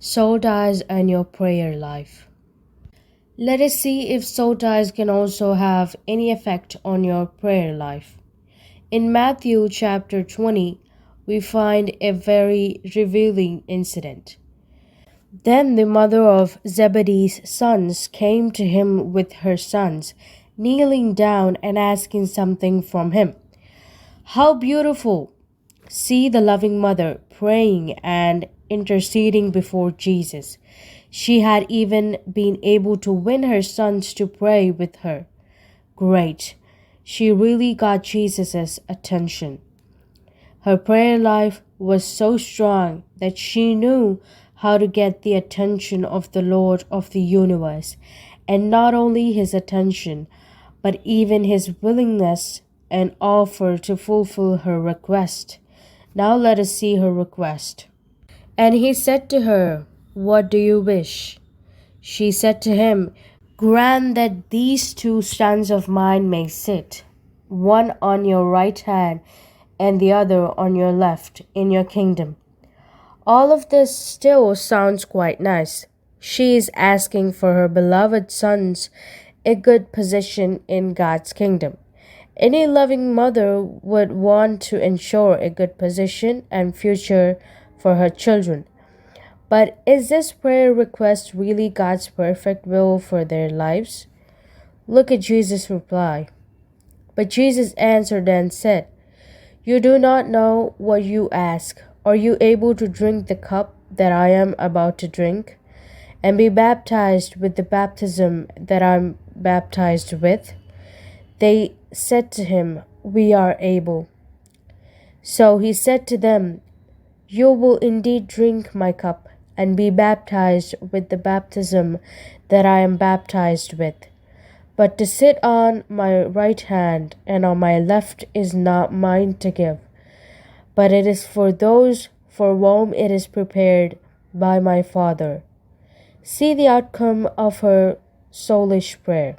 Soulties and your prayer life. Let us see if soulties can also have any effect on your prayer life. In Matthew chapter 20, we find a very revealing incident. Then the mother of Zebedee's sons came to him with her sons, kneeling down and asking something from him. How beautiful! See the loving mother praying and interceding before Jesus. She had even been able to win her sons to pray with her. Great. She really got Jesus' attention. Her prayer life was so strong that she knew how to get the attention of the Lord of the universe, and not only his attention, but even his willingness and offer to fulfill her request. Now let us see her request. And he said to her, What do you wish? She said to him, Grant that these two sons of mine may sit, one on your right hand and the other on your left, in your kingdom. All of this still sounds quite nice. She is asking for her beloved sons a good position in God's kingdom. Any loving mother would want to ensure a good position and future for her children. But is this prayer request really God's perfect will for their lives? Look at Jesus' reply. But Jesus answered and said, You do not know what you ask. Are you able to drink the cup that I am about to drink, and be baptized with the baptism that I am baptized with? They said to him, We are able. So he said to them, You will indeed drink my cup, and be baptized with the baptism that I am baptized with. But to sit on my right hand and on my left is not mine to give, but it is for those for whom it is prepared by my Father. See the outcome of her soulish prayer.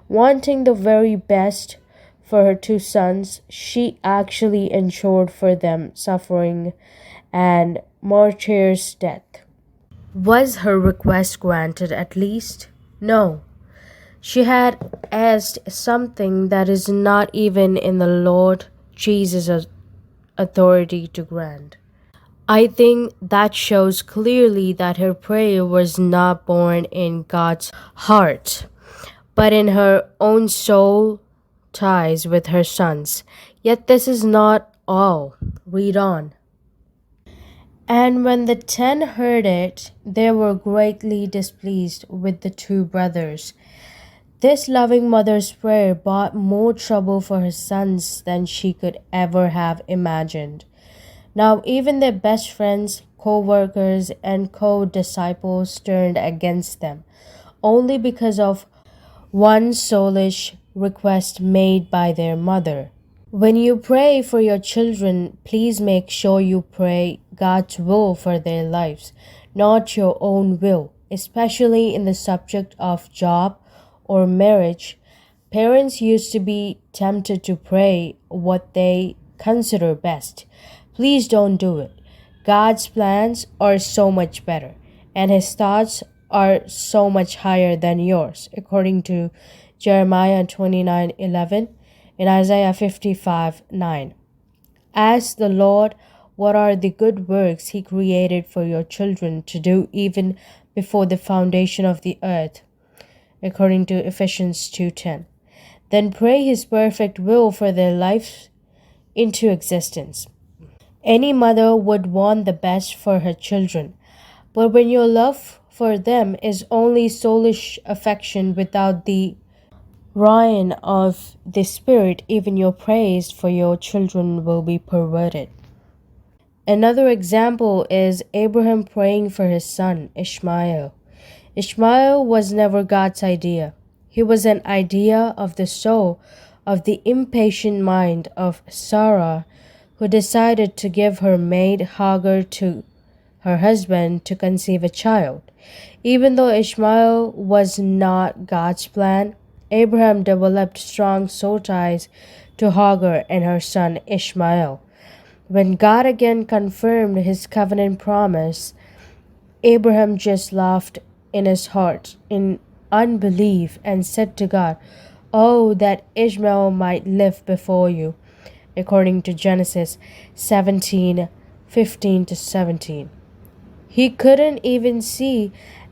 Wanting the very best for her two sons, she actually ensured for them suffering and martyr's death. Was her request granted at least? No. She had asked something that is not even in the Lord Jesus' authority to grant. I think that shows clearly that her prayer was not born in God's heart, but in her own soul ties with her sons. Yet this is not all. Read on. And when the 10 heard it, they were greatly displeased with the two brothers. This loving mother's prayer brought more trouble for her sons than she could ever have imagined. Now even their best friends, co-workers, and co-disciples turned against them, only because of one soulish request made by their mother. When you pray for your children, please make sure you pray God's will for their lives, not your own will, especially in the subject of job or marriage. Parents used to be tempted to pray what they consider best. Please don't do it. God's plans are so much better, and his thoughts are so much higher than yours, according to Jeremiah 29:11 and Isaiah 55:9. Ask the Lord what are the good works he created for your children to do even before the foundation of the earth, according to Ephesians 2:10. Then pray his perfect will for their lives into existence. Any mother would want the best for her children, but when your love for them is only soulish affection without the reign of the Spirit, even your praise for your children will be perverted. Another example is Abraham praying for his son Ishmael. Ishmael was never God's idea. He was an idea of the soul of the impatient mind of Sarah, who decided to give her maid Hagar to her husband to conceive a child. Even though Ishmael was not God's plan, Abraham developed strong soul ties to Hagar and her son Ishmael. When God again confirmed his covenant promise, Abraham just laughed in his heart in unbelief and said to God, "Oh, that Ishmael might live before you," according to Genesis 17:15 to 17. He couldn't even see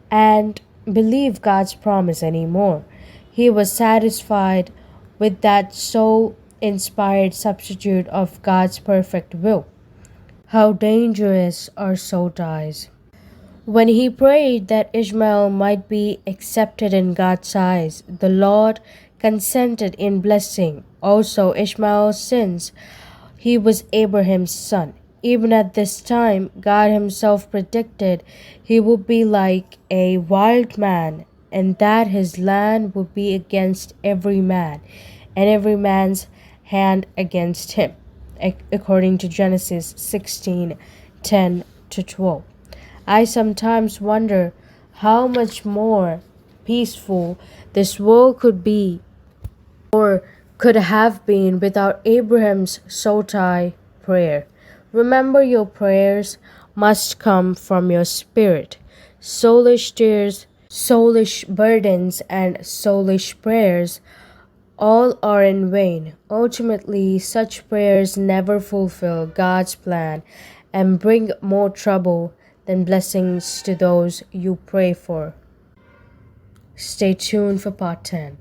and believe God's promise anymore. He was satisfied with that soul inspired substitute of God's perfect will. How dangerous are soul ties! When he prayed that Ishmael might be accepted in God's eyes, the Lord consented in blessing also Ishmael since he was Abraham's son. Even at this time, God himself predicted he would be like a wild man, and that his land would be against every man, and every man's hand against him, according to Genesis 16:10 to 12. I sometimes wonder how much more peaceful this world could be or could have been without Abraham's Sotai prayer. Remember, your prayers must come from your spirit. Soulish tears, soulish burdens, and soulish prayers all are in vain. Ultimately, such prayers never fulfill God's plan and bring more trouble than blessings to those you pray for. Stay tuned for part 10.